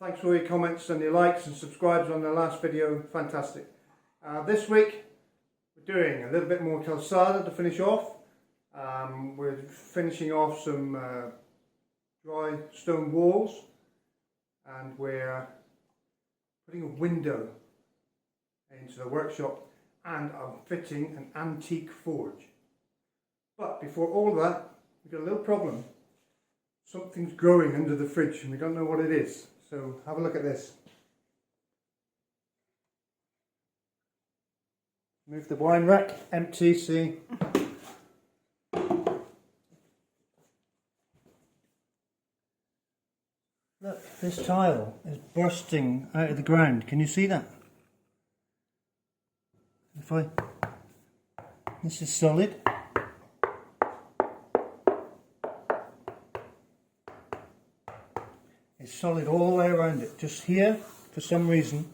Thanks for your comments and your likes and subscribes on the last video. Fantastic. This week we're doing a little bit more calçada to finish off. We're finishing off some dry stone walls, and we're putting a window into the workshop, and I'm fitting an antique forge. But before all that, we've got a little problem. Something's growing under the fridge and we don't know what it is. So have a look at this. Move the wine rack, empty, see. Look, this tile is bursting out of the ground. Can you see that? This is solid. It's solid all the way around it. Just here, for some reason,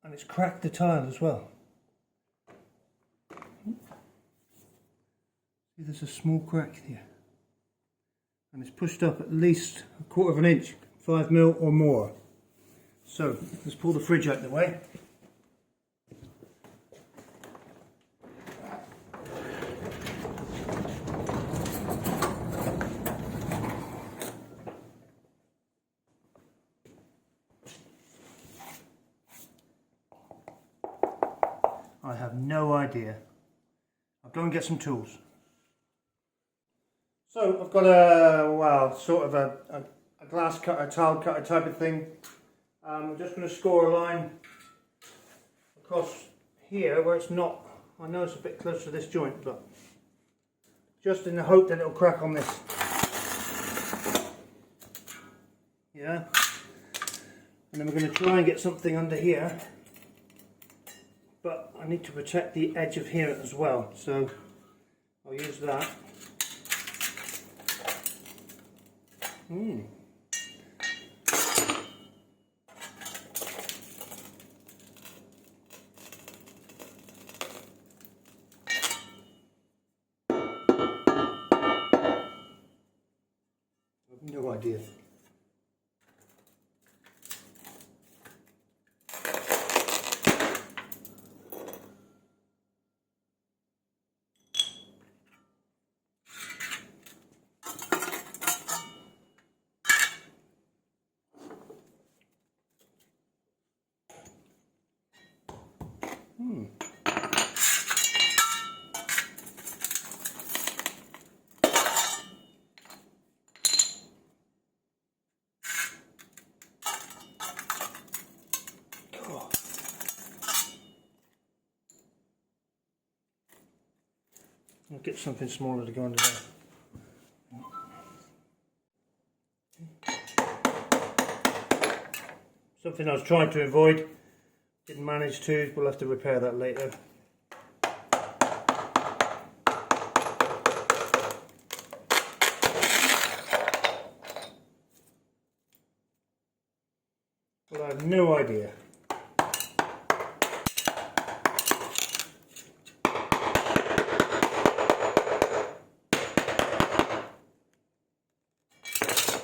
and it's cracked the tile as well. See, there's a small crack there, and it's pushed up at least 1/4 of an inch, 5 mil or more. So let's pull the fridge out of the way. I have no idea. I'll go and get some tools. So I've got sort of a glass cutter, tile cutter type of thing. I'm just going to score a line across here where it's not. I know it's a bit close to this joint, but just in the hope that it'll crack on this. Yeah. And then we're going to try and get something under here. But I need to protect the edge of here as well, so I'll use that. I have no idea. I'll get something smaller to go under there. Something I was trying to avoid, didn't manage to, we'll have to repair that later. Well, I have no idea.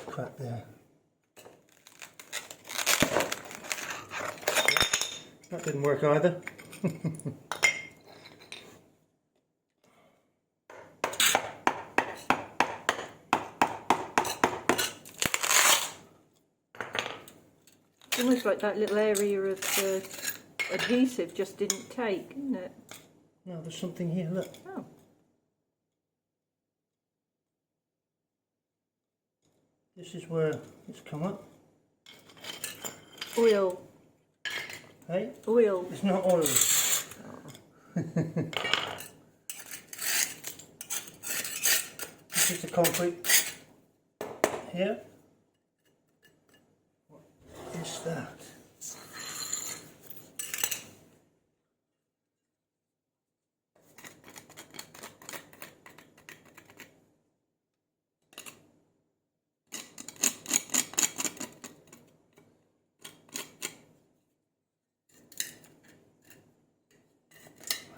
Crack there. That didn't work either. It's almost like that little area of the adhesive just didn't take, isn't it? No, there's something here, look. Oh. This is where it's come up. Oil. Hey? Oil. It's not oil. Oh. This is the concrete here. What is that?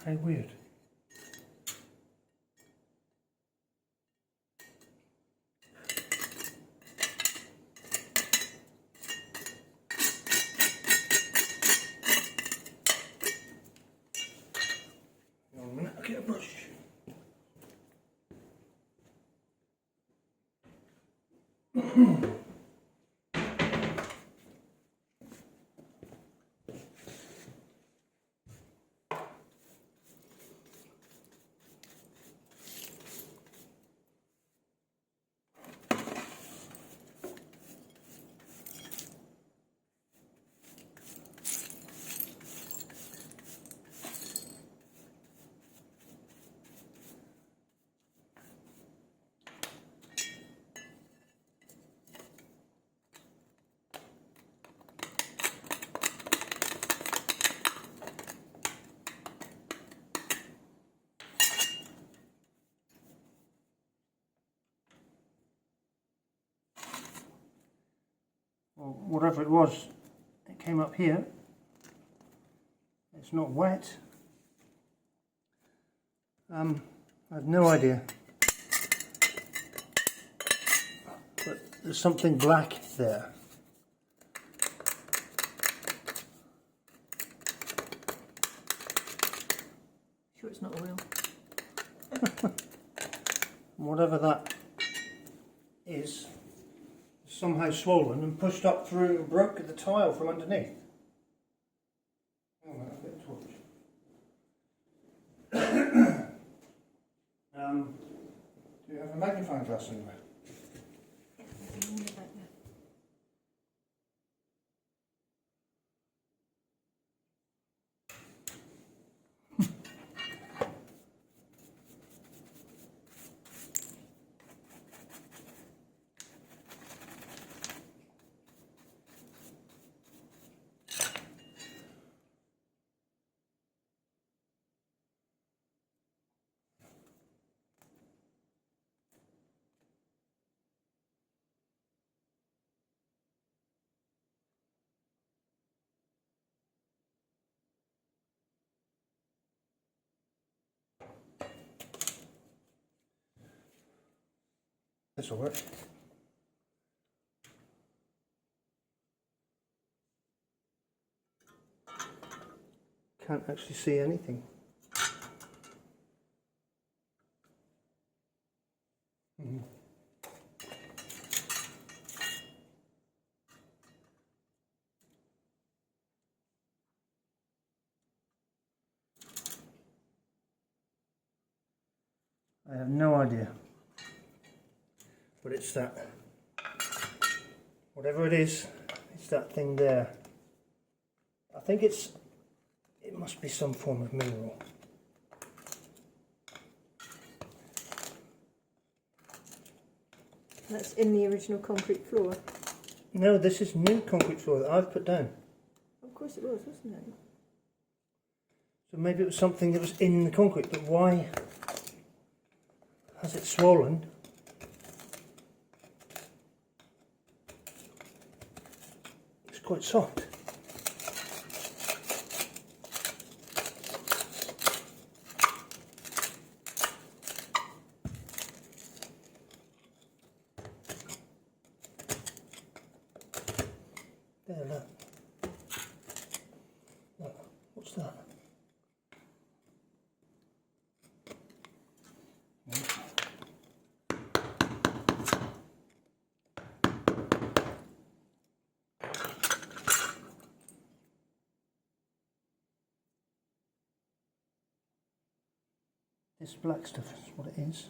How weird. whatever it was, it came up here. It's not wet. I have no idea. But there's something black there. Sure it's not oil. Whatever that is somehow swollen and pushed up through and broke the tile from underneath. Oh, a bit of torch. Do you have a magnifying glass anywhere? This will work. Can't actually see anything. I have no idea. But it's that, whatever it is, it's that thing there. I think it must be some form of mineral. That's in the original concrete floor. No, this is new concrete floor that I've put down. Of course it was, wasn't it? So maybe it was something that was in the concrete, but why has it swollen? It's quite soft. There, look. Look, what's that? This black stuff is what it is.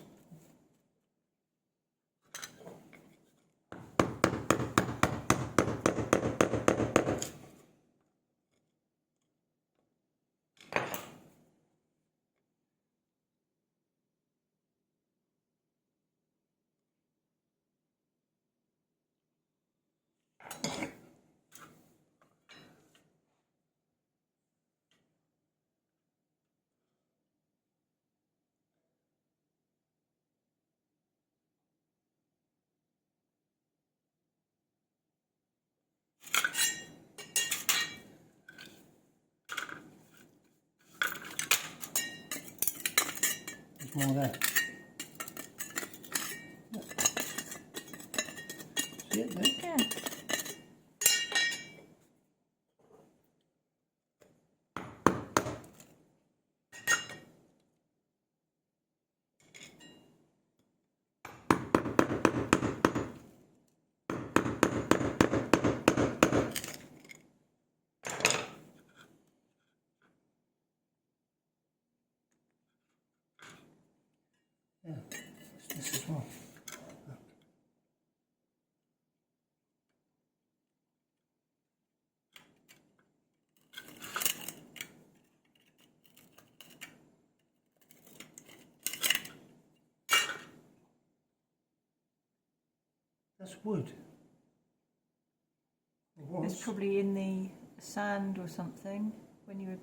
There's more there. See it there? Yeah. Yeah, this as well. That's wood. It was. It's probably in the sand or something when you were...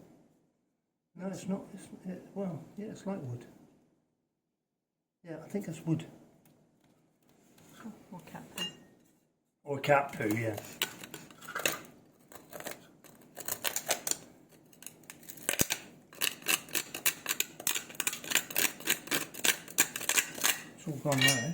No, it's not. Well, yeah, it's like wood. Yeah, I think that's wood. Or cat poo. Or cat poo, yeah. It's all gone now.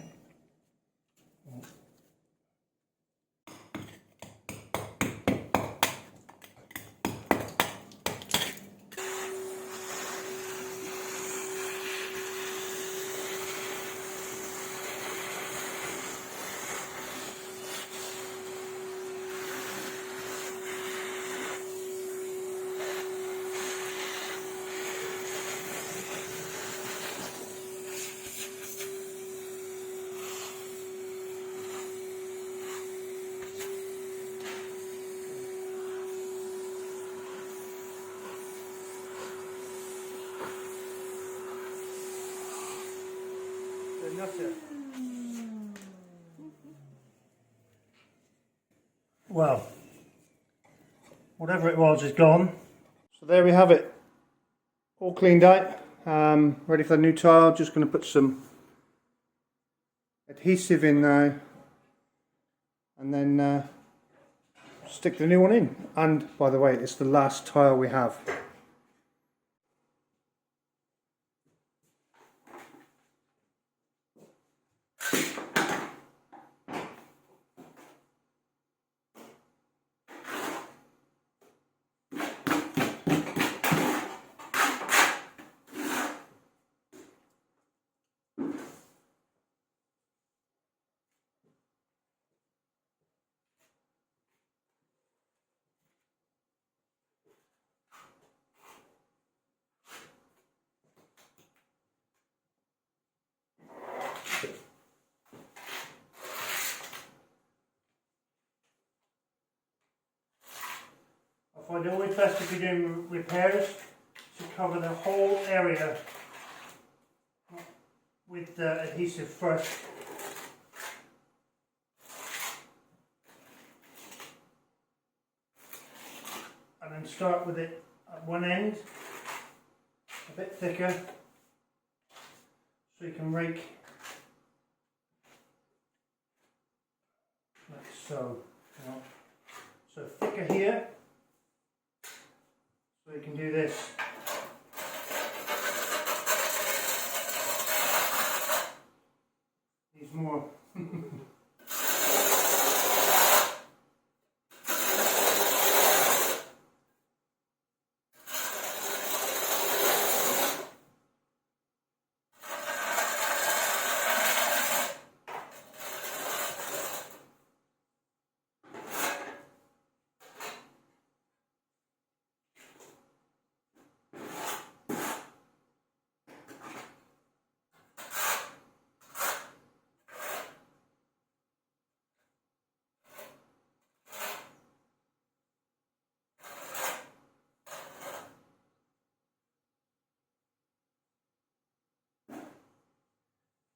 Well, whatever it was is gone. So there we have it, all cleaned out, ready for the new tile. Just going to put some adhesive in now and then stick the new one in. And by the way, it's the last tile we have. I find it always best if you're doing repairs to cover the whole area with adhesive first. And then start with it at one end, a bit thicker, so you can rake like so. You know. So thicker here, so you can do this. Needs more.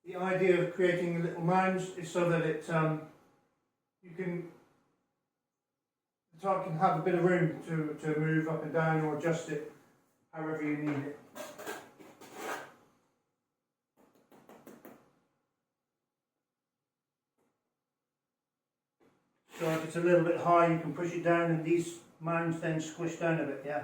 The idea of creating little mounds is so that it the tile can have a bit of room to move up and down or adjust it however you need it. So if it's a little bit high, you can push it down and these mounds then squish down a bit, yeah.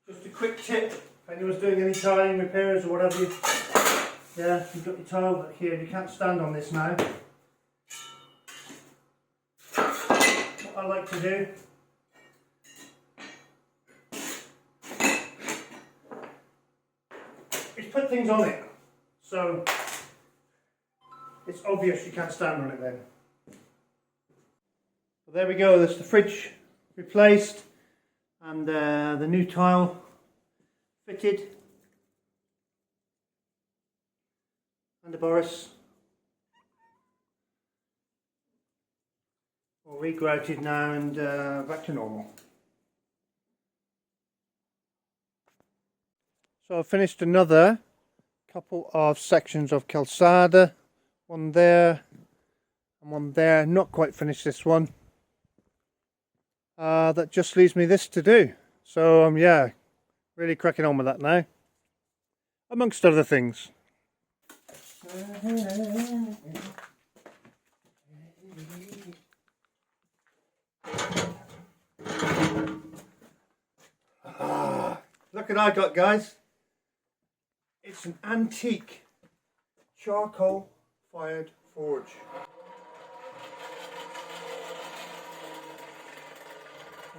Just a quick tip, if anyone's doing any tiling repairs or whatever, you've got your tile back here, you can't stand on this now. What I like to do is put things on it, so it's obvious you can't stand on it then. So there we go, that's the fridge replaced and the new tile fitted and the Boris. all regrouted now and back to normal. So I've finished another couple of sections of calzada, one there and one there. Not quite finished this one. That just leaves me this to do. So yeah, really cracking on with that now, amongst other things. Look what I got, guys. It's an antique charcoal fired forge.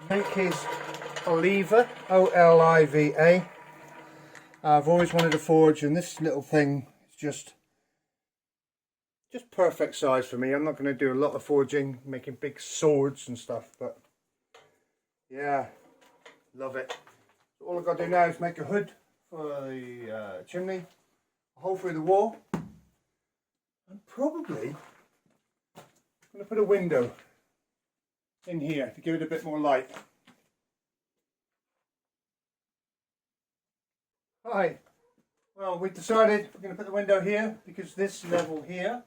The make is Oliva, O-L-I-V-A. I've always wanted a forge, and this little thing is just perfect size for me. I'm not going to do a lot of forging, making big swords and stuff, but yeah, love it. So all I've got to do now is make a hood for the chimney, a hole through the wall, and probably I'm going to put a window in here to give it a bit more light. Hi. Well, we decided we're going to put the window here because this level here,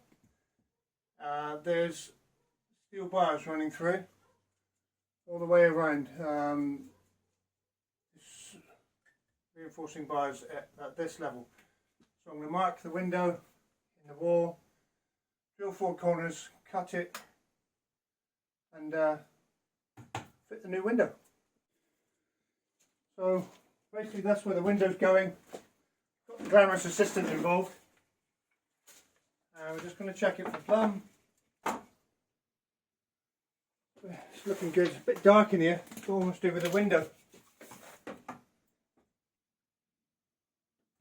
there's steel bars running through all the way around. Reinforcing bars at this level. So I'm going to mark the window in the wall, drill 4 corners, cut it, and fit the new window. So basically that's where the window's going. Got the glamorous assistant involved. We're just going to check it for plumb. It's looking good. It's a bit dark in here. It's almost over the window.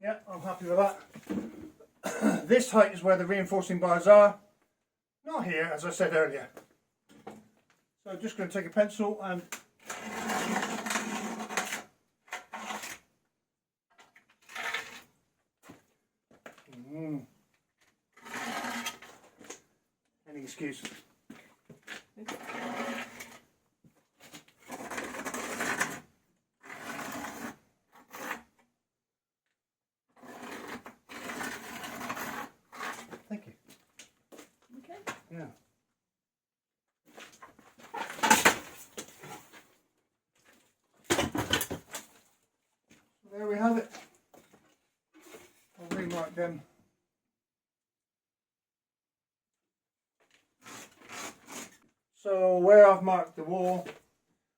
Yeah, I'm happy with that. This height is where the reinforcing bars are. Not here, as I said earlier. So I'm just going to take a pencil and any excuse. Thank you. Okay. Yeah. So there we have it. I'll remark them. So where I've marked the wall,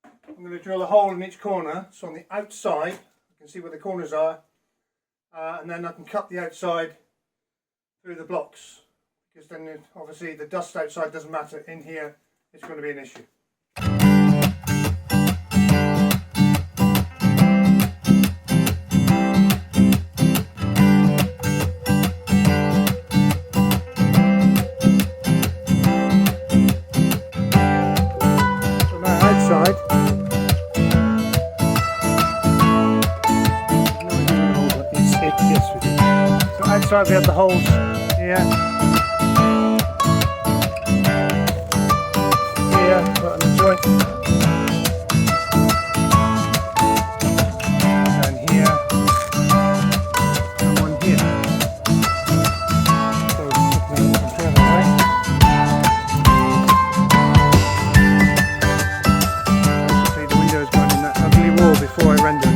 I'm going to drill a hole in each corner. So on the outside, I can see where the corners are, and then I can cut the outside through the blocks, because then obviously the dust outside doesn't matter. In here it's going to be an issue. So now outside, so outside we have the holes here. Right on the joint, and here, and one here. So looking at the other way. Basically the window is going in that ugly wall before I render it.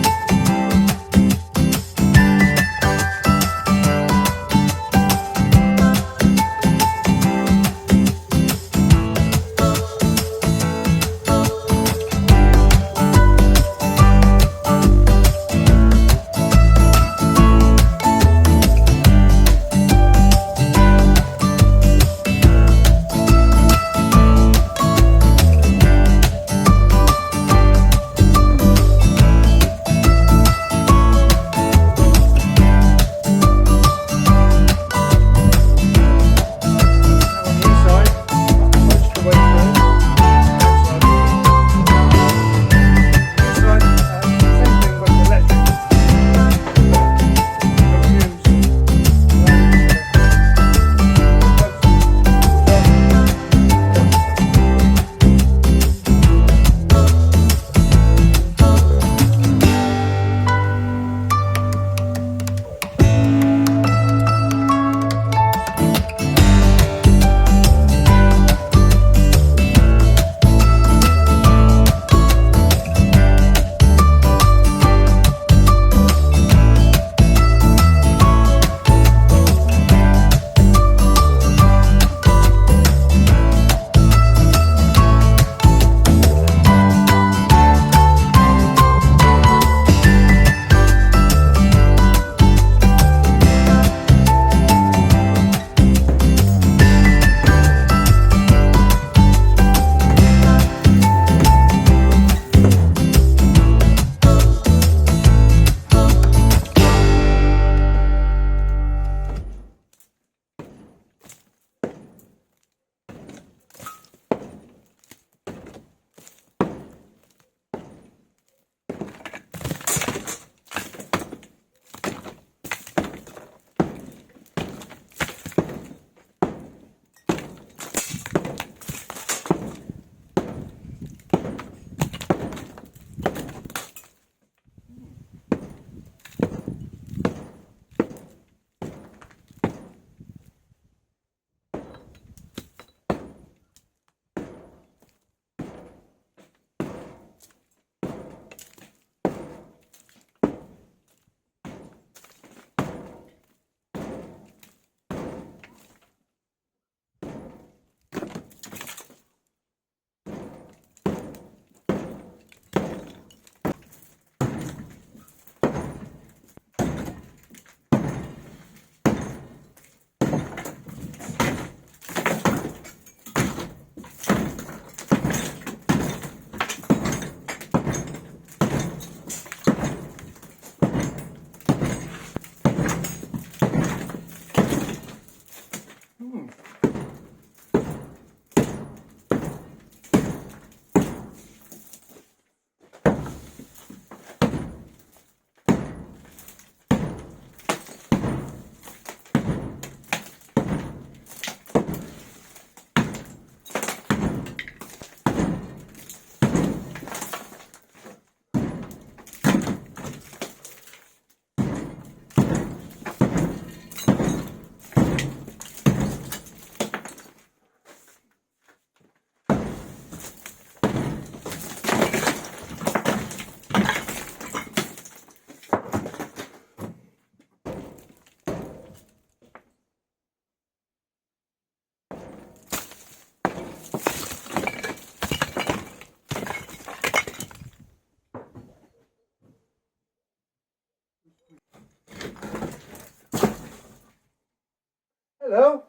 Hello?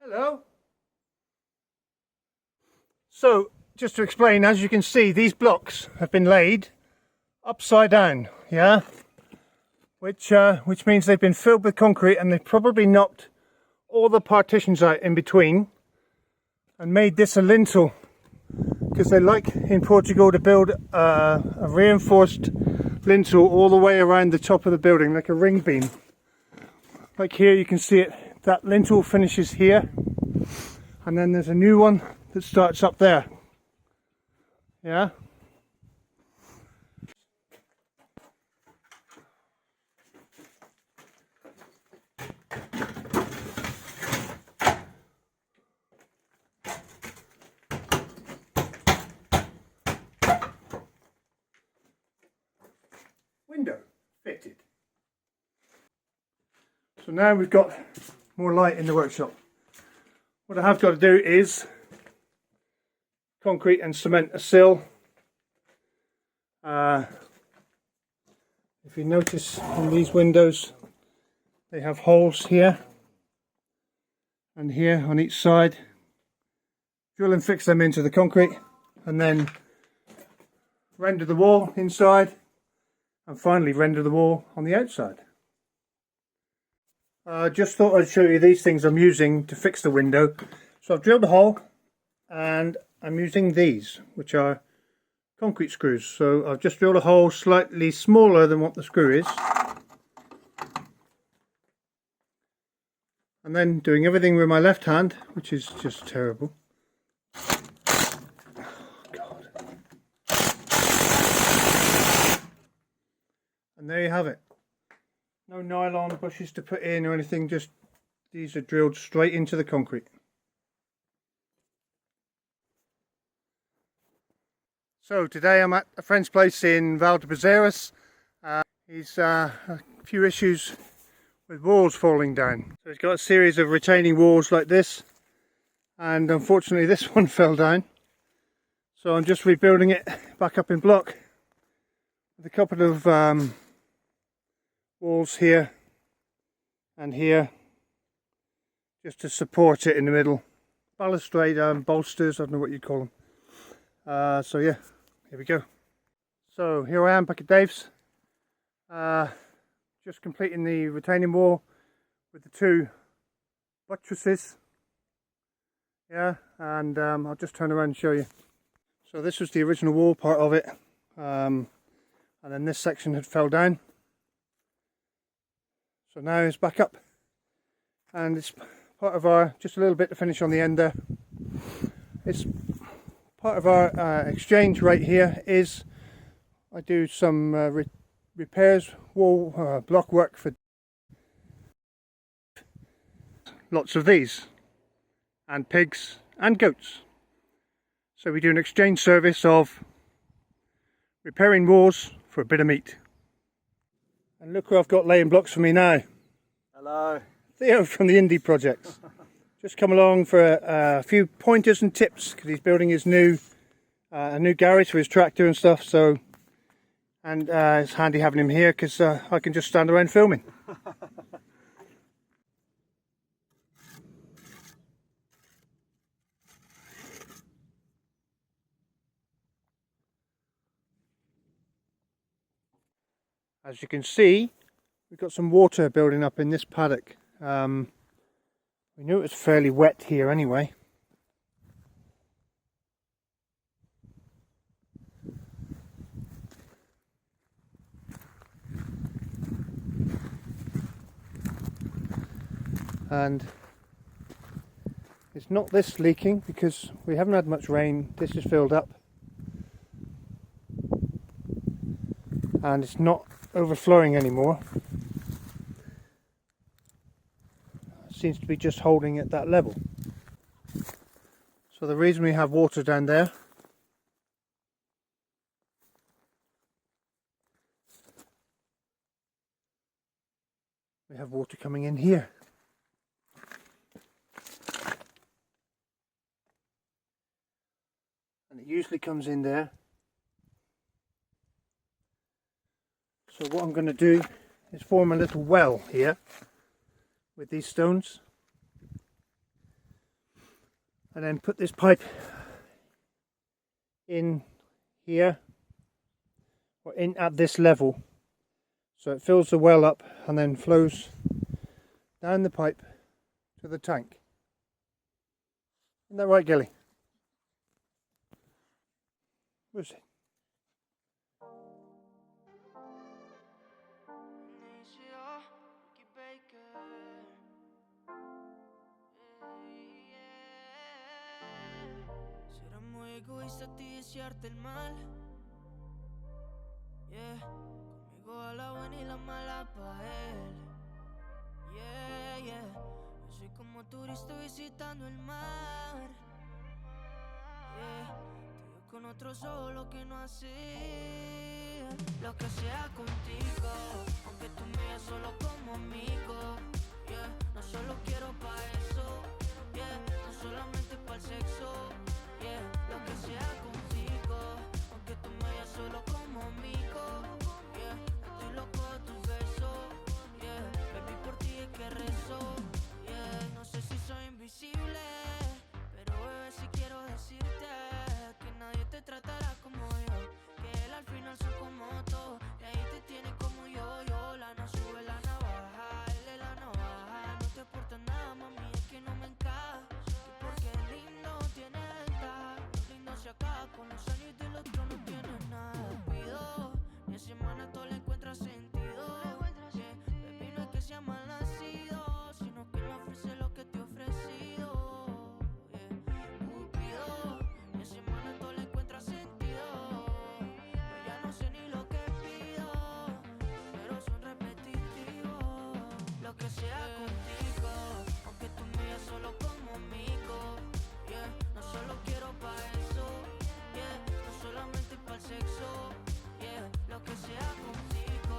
Hello? So, just to explain, as you can see, these blocks have been laid upside down, yeah? Which means they've been filled with concrete, and they've probably knocked all the partitions out in between and made this a lintel, because they like in Portugal to build a reinforced lintel all the way around the top of the building, like a ring beam. Like here you can see it, that lintel finishes here, and then there's a new one that starts up there. Yeah? Window fitted. So now we've got more light in the workshop. What I have got to do is concrete and cement a sill. If you notice in these windows, they have holes here and here on each side. Drill and fix them into the concrete, and then render the wall inside, and finally render the wall on the outside. Just thought I'd show you these things I'm using to fix the window. So I've drilled a hole, and I'm using these, which are concrete screws. So I've just drilled a hole slightly smaller than what the screw is, and then doing everything with my left hand, which is just terrible. And there you have it. No nylon bushes to put in or anything, just these are drilled straight into the concrete. So today I'm at a friend's place in Valdepereiras. He's a few issues with walls falling down. So he's got a series of retaining walls like this, and unfortunately this one fell down. So I'm just rebuilding it back up in block with a couple of walls here and here, just to support it in the middle. Balustrade bolsters, I don't know what you call them. So yeah, here we go. So here I am back at Dave's, just completing the retaining wall with the two buttresses. Yeah, and I'll just turn around and show you. So this was the original wall part of it, and then this section had fell down. So now it's back up, and it's part of our, just a little bit to finish on the end there. It's part of our exchange right here is I do some repairs, wall block work for lots of these, and pigs and goats. So we do an exchange service of repairing walls for a bit of meat. And look who I've got laying blocks for me now. Hello. Theo from the Indie Projects. Just come along for a few pointers and tips, because he's building his new a new garage for his tractor and stuff. So, and it's handy having him here, because I can just stand around filming. As you can see, we've got some water building up in this paddock. We knew it was fairly wet here anyway. And it's not this leaking, because we haven't had much rain. This is filled up, and it's not overflowing anymore. It seems to be just holding at that level. So the reason we have water down there we have water coming in here. And it usually comes in there. So what I'm going to do is form a little well here with these stones, and then put this pipe in here, or in at this level, so it fills the well up and then flows down the pipe to the tank. Isn't that right, Gilly? Where's it? Será muy egoísta a ti desearte el mal. Yeah, conmigo a la buena y la mala pa' él. Yeah, yeah, yo soy como turista visitando el mar. Yeah, te dio con otro solo que no hacía. Lo que sea contigo, aunque tú me veas solo como amigo. Yeah, no solo quiero pa' eso. Yeah, no solamente pa' el sexo. Yeah, lo que sea contigo, aunque tú me veas solo como amigo. Yeah, estoy loco de tus besos. Yeah, baby, por ti es que rezo. Yeah, no sé si soy invisible, pero bebé, si quiero decirte que nadie te tratará como yo, que él al final son como todo, y ahí te tiene como yo. La no sube la navaja, él es la navaja. No te aporta nada, mami, es que no me encaja. Que porque es lindo tiene ventaja. Lo lindo se acaba con los años y del otro no tiene nada. Pido, ni en semana todo le encuentra sentido. Yeah, baby, no es que sea mal nacido, sino que me ofrece lo que te he ofrecido. Yeah, Cupido, ni en semana todo le encuentra sentido. Yo ya no sé ni lo que pido, pero son repetitivos. Lo que sea contigo, aunque tú me veas solo como amigo. Yeah, no solo quiero pa' eso. Yeah, no solamente pa' el sexo. Yeah, lo que sea contigo,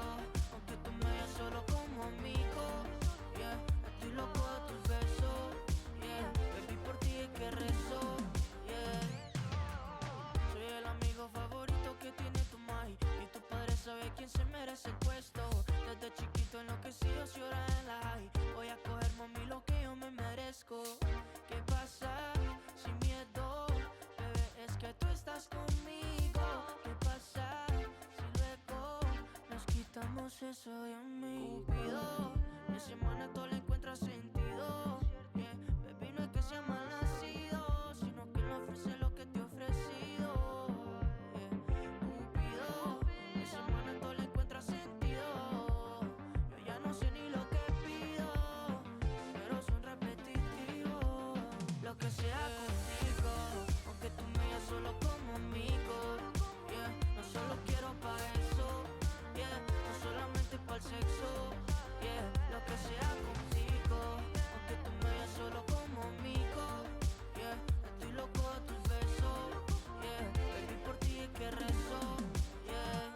aunque tú me veas solo como amigo. Yeah, estoy loco de tus besos. Yeah, baby, por ti es que rezo. Yeah, soy el amigo favorito que tiene tu mãe, y tu padre sabe quién se merece el puesto. Desde chiquito enloquecido si ahora en la high. Voy a coger, mami, lo que yo me merezco. ¿Qué pasa? Sin miedo, bebé, es que tú estás conmigo. ¿Qué pasa si luego nos quitamos eso de mí? Cupido, mi semana todo le encuentra sentido. Yeah, baby, no es que sea mal nacido, sino que me ofrece lo que te he ofrecido. Yeah, Cupido, mi semana todo le encuentra sentido. Yo ya no sé ni lo que pido, pero son repetitivos. Lo que sea contigo, aunque tú me veas solo como amigo. Yeah, no solo quiero pa' eso. Yeah, no solamente pa' el sexo. Yeah, lo que sea contigo, aunque tú me veas solo como amigo. Yeah, estoy loco de tus besos. Yeah, baby, por ti es que rezo. Yeah.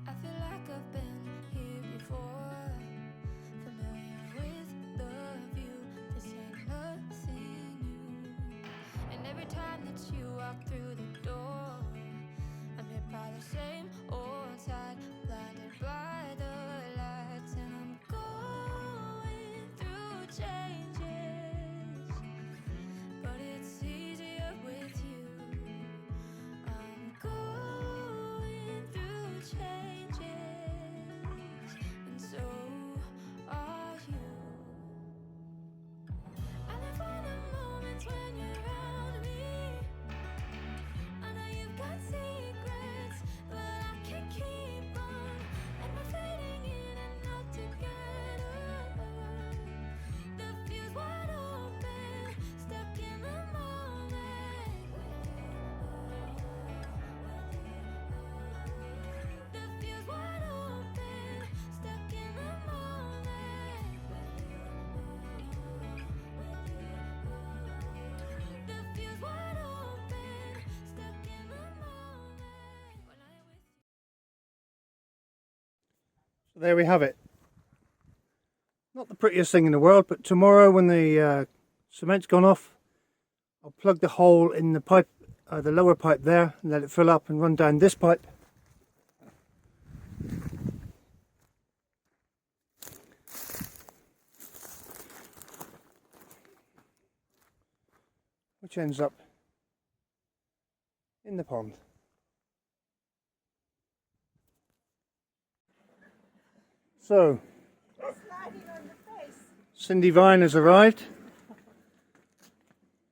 I feel like I've been here before, familiar with the view. This ain't nothing new. And every time that you walk through the door, I'm hit by the same old tide, blinded by the lights, and I'm going through changes, but it's easier with you. I'm going through changes, and so are you. I live for the moments when you're around me. I know you've got secrets, but I can't keep on. And we're fading in and out together. The future There we have it. Not the prettiest thing in the world, but tomorrow when the cement's gone off, I'll plug the hole in the pipe, the lower pipe there, and let it fill up and run down this pipe. Which ends up in the pond. So, Cindy Vine has arrived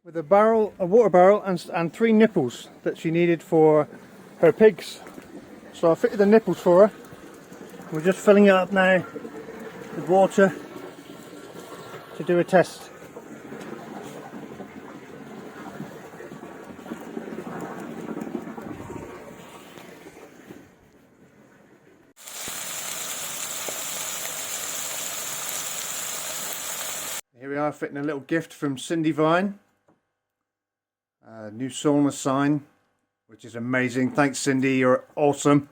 with a water barrel and 3 nipples that she needed for her pigs. So I fitted the nipples for her. We're just filling it up now with water to do a test. Here we are fitting a little gift from Cindy Vine. A new sauna sign, which is amazing. Thanks Cindy, you're awesome.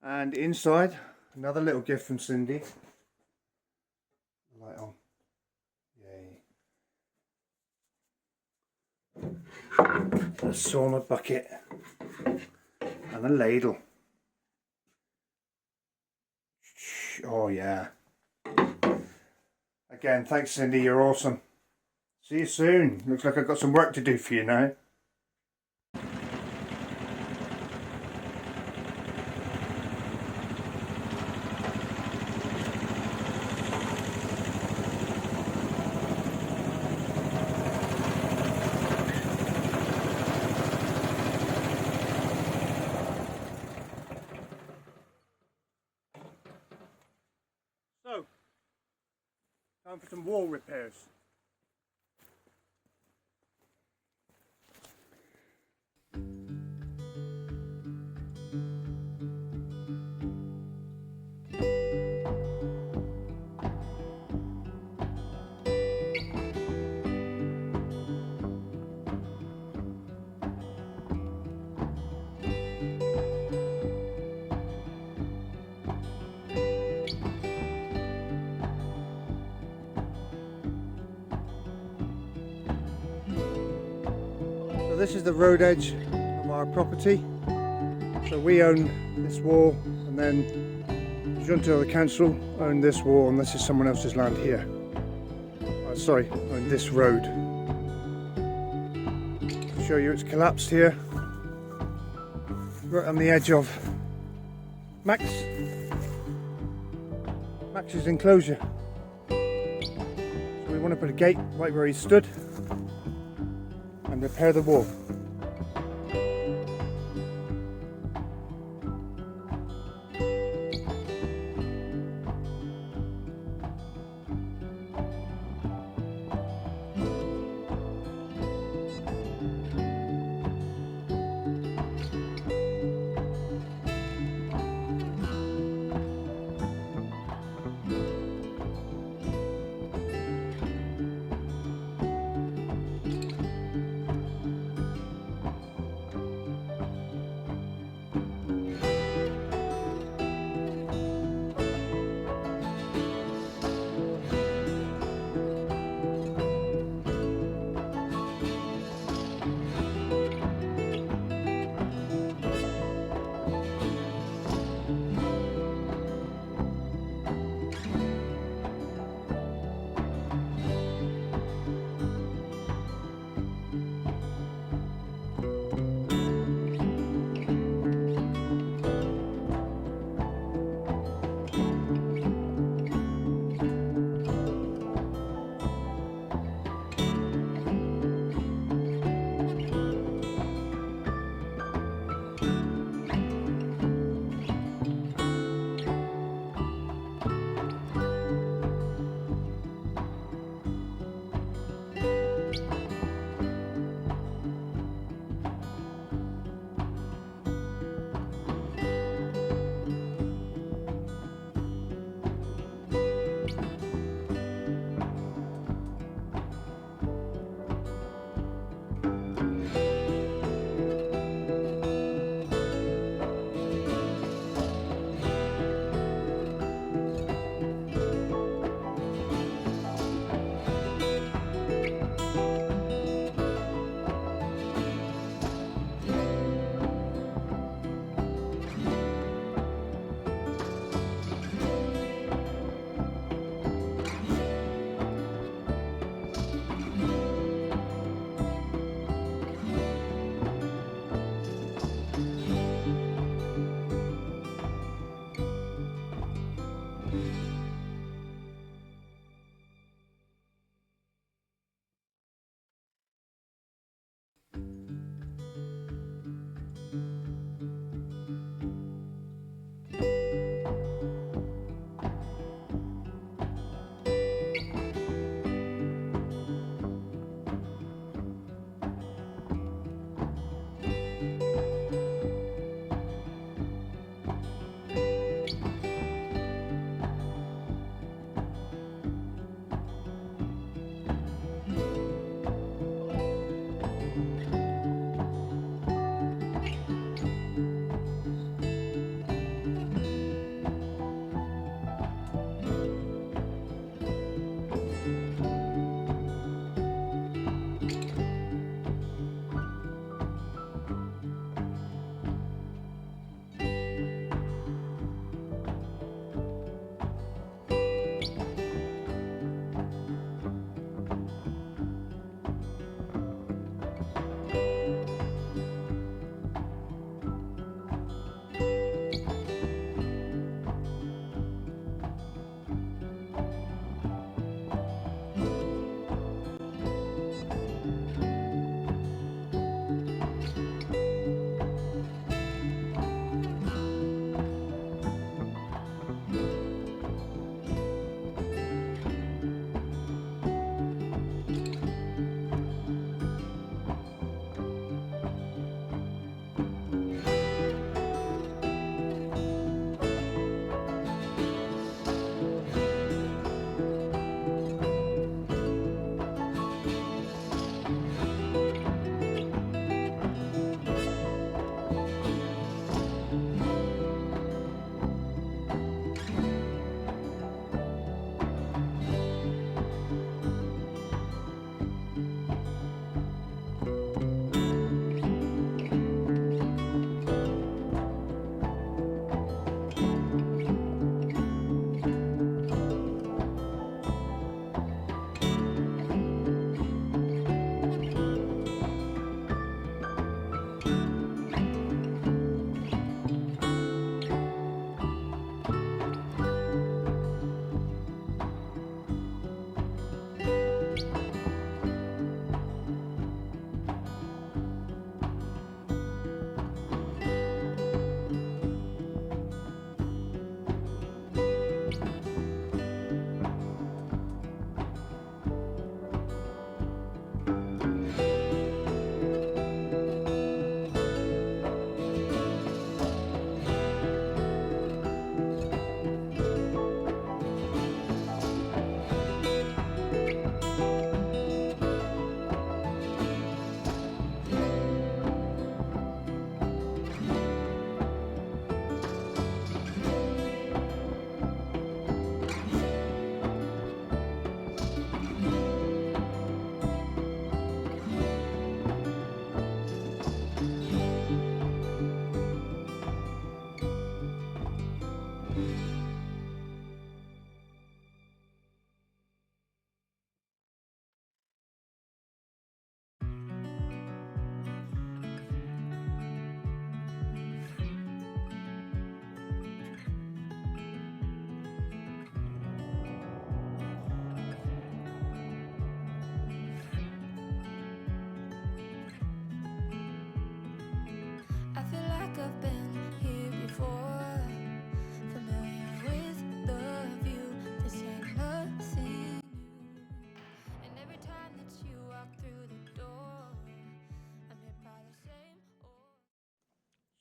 And inside, another little gift from Cindy. Light on. Yay. A sauna bucket and a ladle. Oh yeah. Again, thanks Cindy, you're awesome. See you soon. Looks like I've got some work to do for you now. So, time for some wall repairs. So this is the road edge of our property. So we own this wall, and then Junto, the council, own this wall, and this is someone else's land here. Sorry, own this road. I'll show you it's collapsed here, right on the edge of Max's enclosure. So we want to put a gate right where he stood and repair the wall.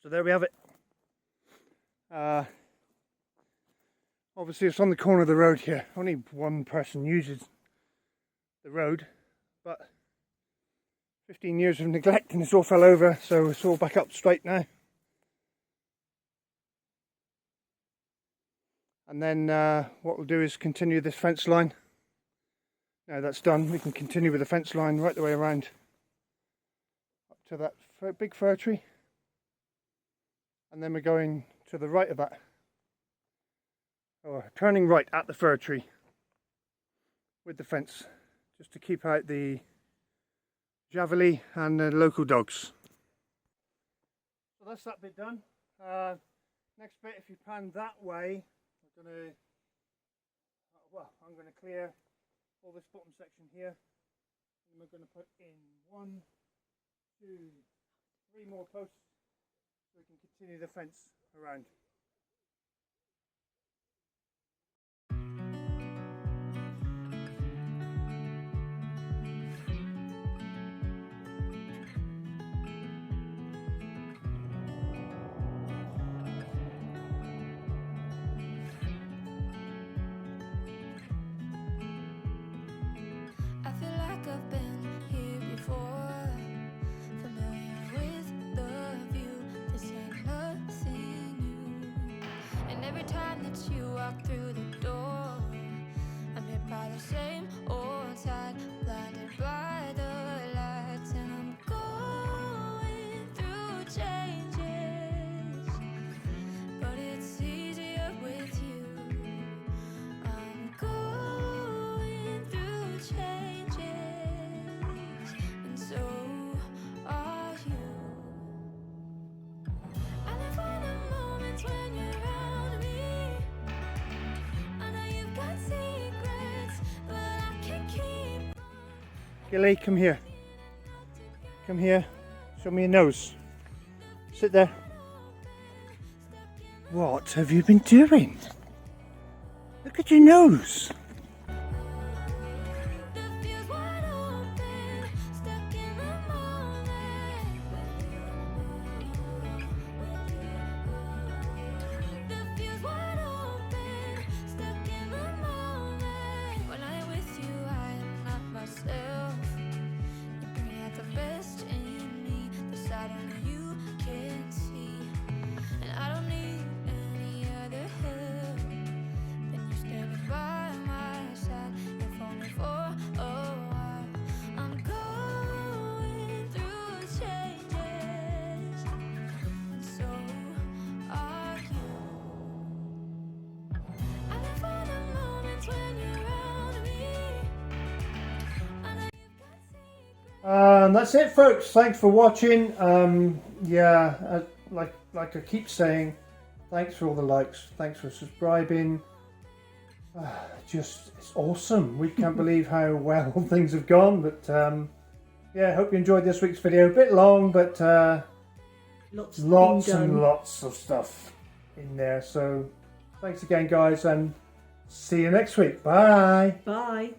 So there we have it. Obviously it's on the corner of the road here. Only one person uses the road, but 15 years of neglect and it's all fell over, so it's all back up straight now. And then what we'll do is continue this fence line. Now that's done, we can continue with the fence line right the way around up to that big fir tree. And then we're going to the right of that, or turning right at the fir tree with the fence, just to keep out the javeli and the local dogs. So that's that bit done. Next bit, if you pan that way, I'm going to clear all this bottom section here, and we're going to put in 1, 2, 3 more posts so we can continue the fence around. I feel like I've been here before, familiar with the view. This ain't nothing new. And every time that you walk through the door, I'm hit by the same old tide, blinded by the lights, and I'm going through changes, but it's easier with you. I'm going through changes, and so are you. I live for the moments when you're around me. I know you've got secrets, but I can't keep on. Gilly, come here. Come here. Show me your nose. Sit there. What have you been doing? Look at your nose. The fuse wide open, stuck in the moment. The fuse wide open, stuck in the moment. When I'm with you, I am not myself. You bring out the best in me, the side only you can see. And I don't need any other help than you standing by my side, if only for a while. I'm going through changes, and so are you. I live for the moments when you're around me. I know you've got secrets. That's it, folks. Thanks for watching. Like I keep saying, thanks for all the likes. Thanks for subscribing. Just, it's awesome. We can't believe how well things have gone. But yeah, hope you enjoyed this week's video. A bit long, but lots and lots of stuff in there. So thanks again, guys, and see you next week. Bye. Bye.